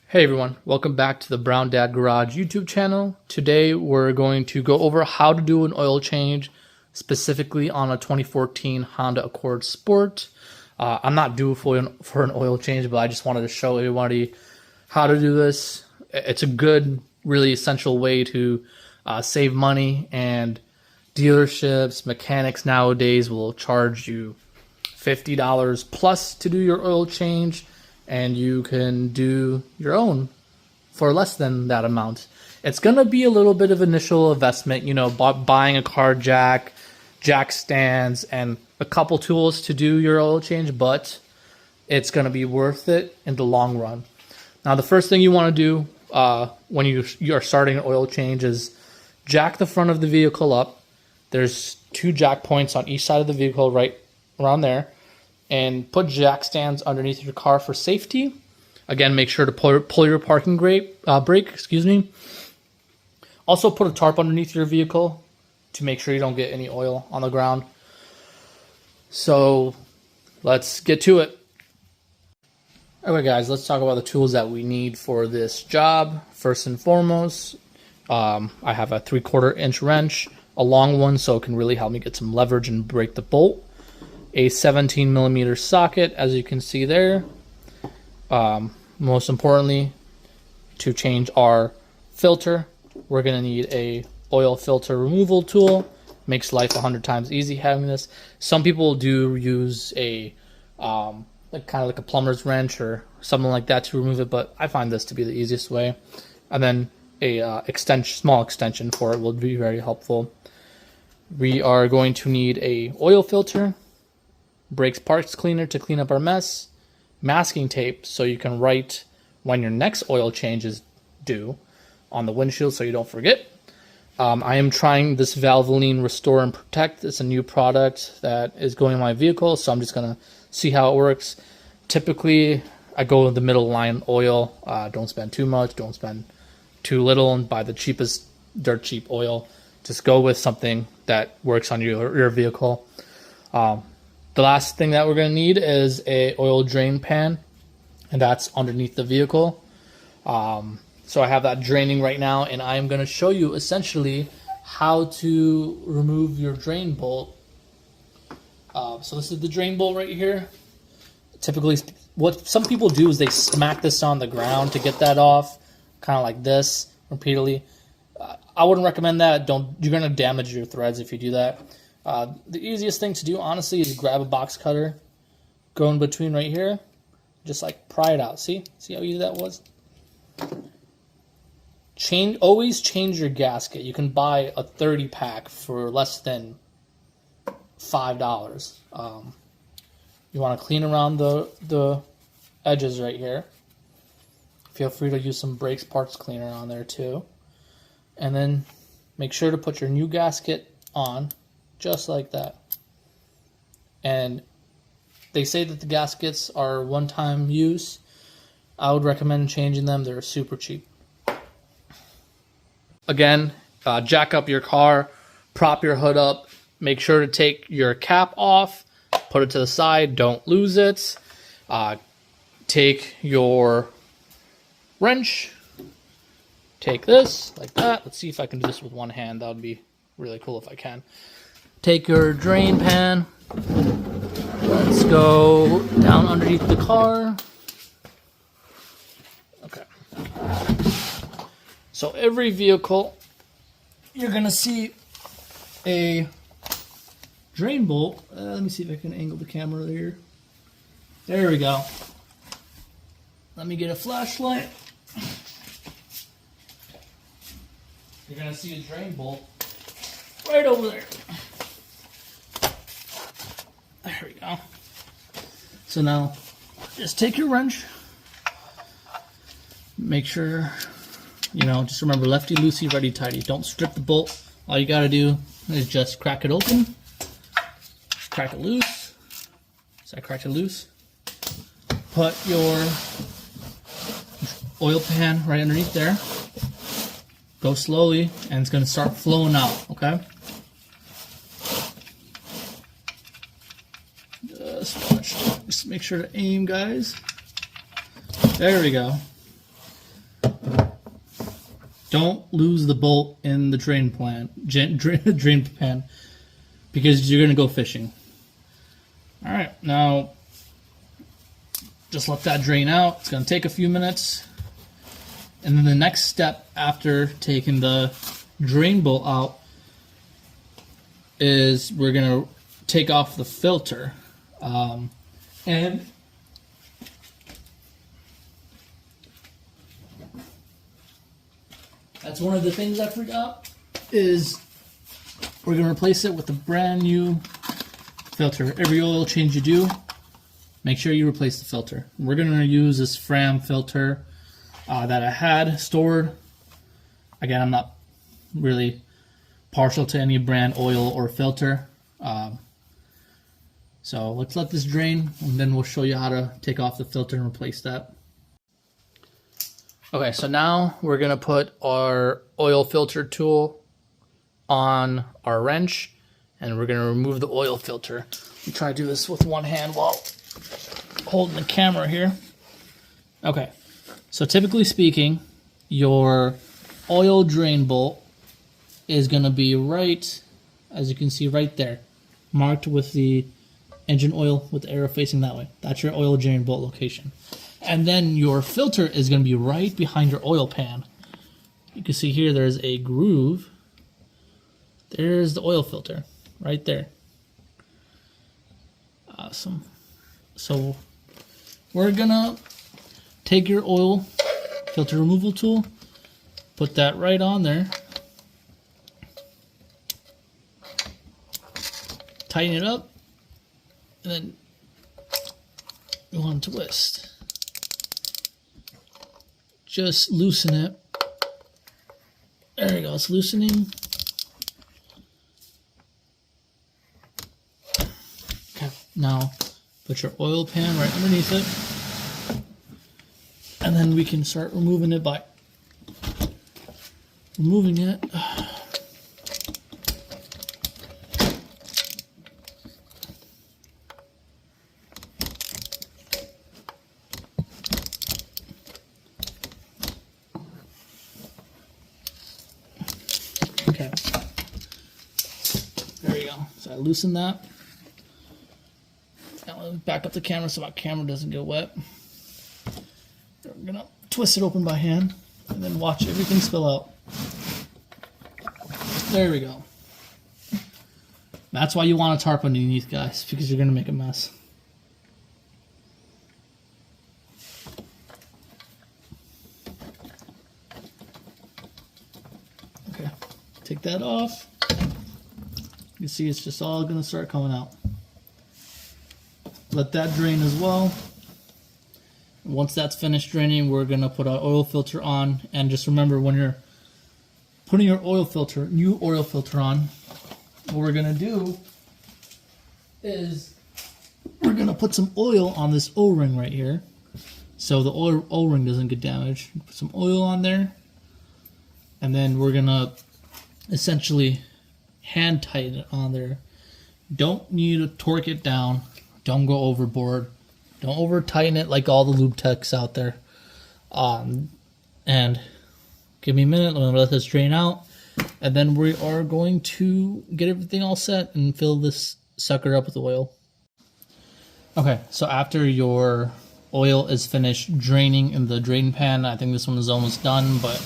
Hey everyone, welcome back to the Brown Dad Garage YouTube channel. Today we're going to go over how to do an oil change, specifically on a 2014 Honda Accord Sport. I'm not due for an oil change, but I just wanted to show everybody how to do this. It's a good, really essential way to save money, and dealerships, mechanics nowadays will charge you $50 plus to do your oil change, and you can do your own for less than that amount. It's going to be a little bit of initial investment, buying a car jack stands, and a couple tools to do your oil change, but it's going to be worth it in the long run. Now, the first thing you want to do when you are starting an oil change is jack the front of the vehicle up. There's 2 jack points on each side of the vehicle right around there, and put jack stands underneath your car for safety. Again, make sure to pull your parking brake. Also, put a tarp underneath your vehicle to make sure you don't get any oil on the ground. So let's get to it. Okay, guys, let's talk about the tools that we need for this job. First and foremost, I have a 3/4 inch wrench, a long one, so it can really help me get some leverage and break the bolt. A 17 millimeter socket, as you can see there. Most importantly, to change our filter, we're going to need a oil filter removal tool. Makes life 100 times easy having this. Some people do use a kind of like a plumber's wrench or something like that to remove it, but I find this to be the easiest way. And then a small extension for it will be very helpful. We are going to need a oil filter, brakes parts cleaner to clean up our mess, masking tape so you can write when your next oil change is due on the windshield so you don't forget. I am trying this Valvoline Restore and Protect. It's a new product that is going in my vehicle, so I'm just going to see how it works. Typically, I go with the middle line oil. Don't spend too much, don't spend too little, and buy the cheapest dirt cheap oil. Just go with something that works on your vehicle. The last thing that we're going to need is a oil drain pan, and that's underneath the vehicle. So I have that draining right now, and I'm going to show you essentially how to remove your drain bolt. So this is the drain bolt right here. Typically, what some people do is they smack this on the ground to get that off, kind of like this, repeatedly. I wouldn't recommend that. You're going to damage your threads if you do that. The easiest thing to do, honestly, is grab a box cutter, go in between right here, just like pry it out. See how easy that was? Always change your gasket. You can buy a 30 pack for less than $5. You want to clean around the edges right here. Feel free to use some brakes parts cleaner on there too. And then make sure to put your new gasket on, just like that. And they say that the gaskets are one-time use. I would recommend changing them. They're super cheap. Again, jack up your car, prop your hood up, make sure to take your cap off, put it to the side, don't lose it. Take your wrench, take this like that. Let's see if I can do this with one hand. That would be really cool if I can. Take your drain pan. Let's go down underneath the car. Okay. So every vehicle, you're going to see a drain bolt. Let me see if I can angle the camera here. There we go. Let me get a flashlight. You're going to see a drain bolt right over there. There we go. So now, just take your wrench. Make sure, just remember lefty-loosey, righty-tighty. Don't strip the bolt. All you got to do is just crack it open. Just crack it loose. So I cracked it loose. Put your oil pan right underneath there. Go slowly, and it's going to start flowing out, okay? Just make sure to aim, guys. There we go. don't lose the bolt in the drain pan because you're going to go fishing. All right, now just let that drain out. It's going to take a few minutes. And then the next step after taking the drain bolt out is we're going to take off the filter. And that's one of the things I forgot, is we're going to replace it with a brand new filter. Every oil change you do, make sure you replace the filter. We're going to use this Fram filter that I had stored. Again, I'm not really partial to any brand oil or filter. So let's let this drain, and then we'll show you how to take off the filter and replace that. Okay, so now we're going to put our oil filter tool on our wrench, and we're going to remove the oil filter. We try to do this with one hand while holding the camera here. Okay, so typically speaking, your oil drain bolt is going to be right, as you can see right there, marked with the engine oil with the arrow facing that way. That's your oil drain bolt location. And then your filter is going to be right behind your oil pan. You can see here there's a groove. There's the oil filter right there. Awesome. So we're going to take your oil filter removal tool, put that right on there, tighten it up, and then you want to twist. Just loosen it. There we go, it's loosening. Okay, now put your oil pan right underneath it. And then we can start removing it by removing it. Okay. There you go. So I loosen that. Now let me back up the camera so my camera doesn't get wet. We're gonna twist it open by hand and then watch everything spill out. There we go. That's why you want a tarp underneath, guys, because you're gonna make a mess. Okay, take that off. You can see it's just all gonna start coming out. Let that drain as well. Once that's finished draining, we're gonna put our oil filter on. And just remember, when you're putting your oil filter, new oil filter on, what we're gonna do is we're gonna put some oil on this O-ring right here, so the O-ring doesn't get damaged. Put some oil on there, and then we're gonna essentially hand tighten it on there. Don't need to torque it down. Don't go overboard. Don't over tighten it like all the lube techs out there. And give me a minute. I'm gonna let this drain out, and then we are going to get everything all set and fill this sucker up with oil. Okay, so after your oil is finished draining in the drain pan, I think this one is almost done, but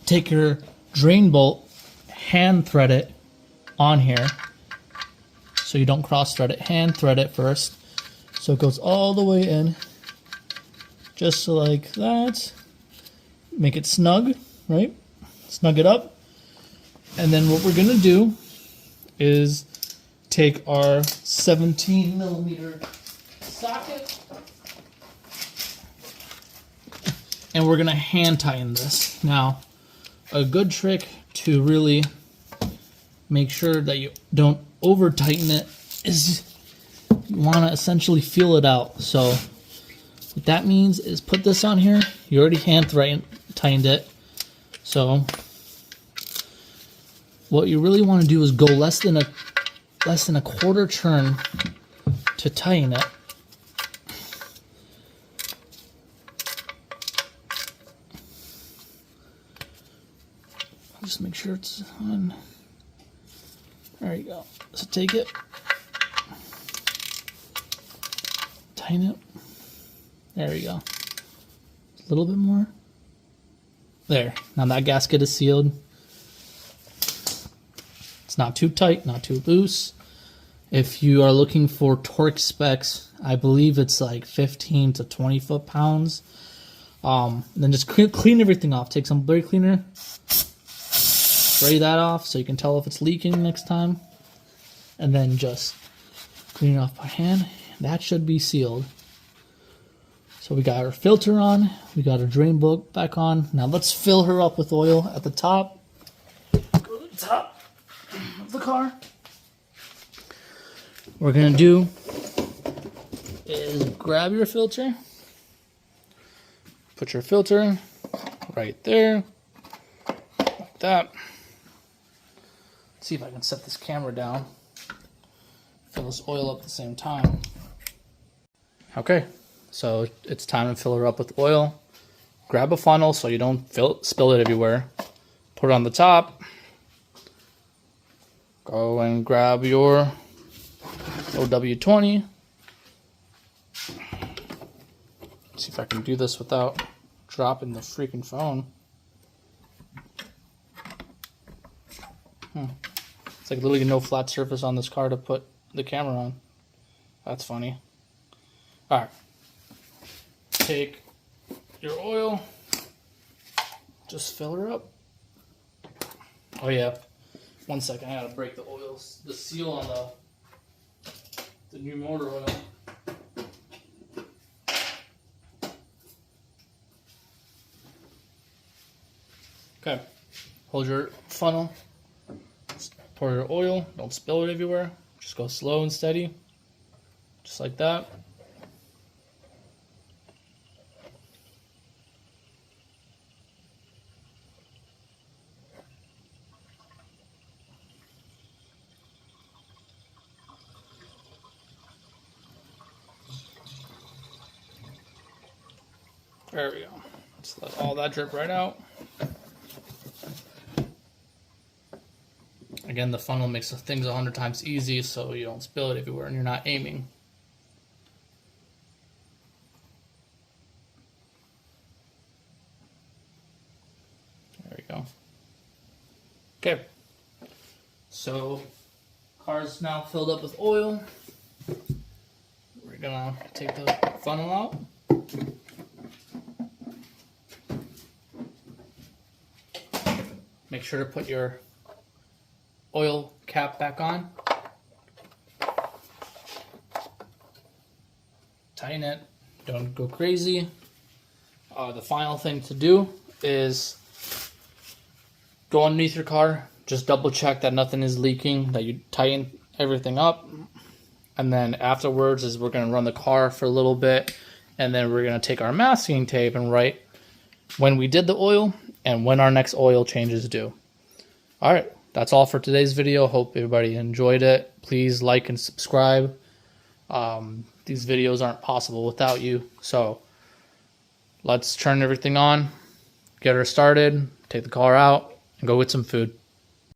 take your drain bolt, hand thread it on here so you don't cross thread it. Hand thread it first so it goes all the way in, just like that. Make it snug, right? Snug it up. And then what we're gonna do is take our 17mm socket and we're gonna hand tighten this. Now, a good trick to really make sure that you don't over tighten it is you wanna essentially feel it out. So what that means is put this on here. You already hand tightened it. So what you really want to do is go less than a quarter turn to tighten it. Just make sure it's on. There you go. So take it, tighten it. There we go. A little bit more. There. Now that gasket is sealed. It's not too tight, not too loose. If you are looking for torque specs, I believe it's like 15 to 20 foot-pounds. Then just clean everything off. Take some blade cleaner, spray that off so you can tell if it's leaking next time. And then just clean it off by hand. That should be sealed. So we got our filter on. We got our drain book back on. Now let's fill her up with oil at the top. Go to the top of the car. What we're going to do is grab your filter. Put your filter right there. Like that. Let's see if I can set this camera down. Fill this oil up at the same time. Okay, so it's time to fill her up with oil. Grab a funnel so you don't spill it everywhere. Put it on the top. Go and grab your OW20. See if I can do this without dropping the freaking phone. It's like literally no flat surface on this car to put the camera on. That's funny. Alright. Take your oil. Just fill her up. Oh yeah. 1 second, I gotta break the oil, the seal on the new motor oil. Okay. Hold your funnel. Pour your oil. Don't spill it everywhere. Just go slow and steady. Just like that. There we go. Just let all that drip right out. Again, the funnel makes things 100 times easy so you don't spill it everywhere and you're not aiming. There we go. Okay. So, car's now filled up with oil. We're gonna take the funnel out. Make sure to put your oil cap back on. Tighten it. Don't go crazy. The final thing to do is go underneath your car. Just double check that nothing is leaking, that you tighten everything up. And then afterwards is we're going to run the car for a little bit. And then we're going to take our masking tape and write when we did the oil and when our next oil change is due. Alright, that's all for today's video. Hope everybody enjoyed it. Please like and subscribe. These videos aren't possible without you. So let's turn everything on, get her started, take the car out, and go get some food.